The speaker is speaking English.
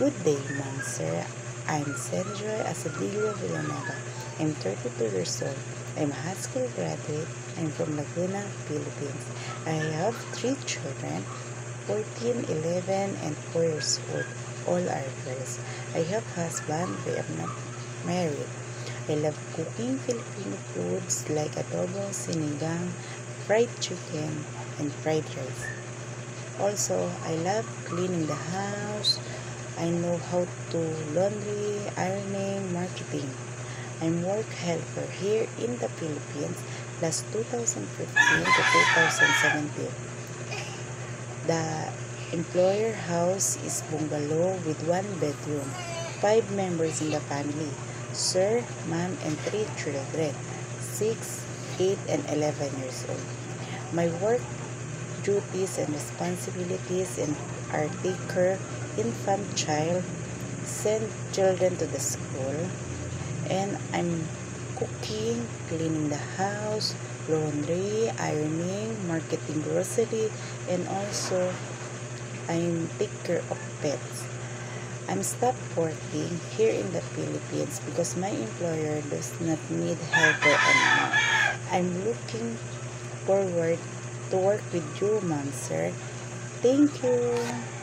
Good day, ma'am, sir. I'm Senjoy Asabilio Villanueva. I'm 32 years old. I'm a high school graduate. I'm from Laguna, Philippines. I have 3 children, 14, 11, and 4 years old. All are girls. I have husband, but I'm not married. I love cooking Filipino foods like adobo, sinigang, fried chicken, and fried rice. Also, I love cleaning the house. I know how to laundry, ironing, marketing. I'm work helper here in the Philippines last 2015 to 2017. The employer house is bungalow with 1 bedroom, 5 members in the family, sir, ma'am, and 3 children, 6, 8, and 11 years old. My work duties and responsibilities are take care infant child, send children to the school, and I'm cooking, cleaning the house, laundry, ironing, marketing grocery, and also I'm take care of pets. I'm stopped working here in the Philippines because my employer does not need helper anymore. I'm looking forward to work with you, ma'am, sir. Thank you.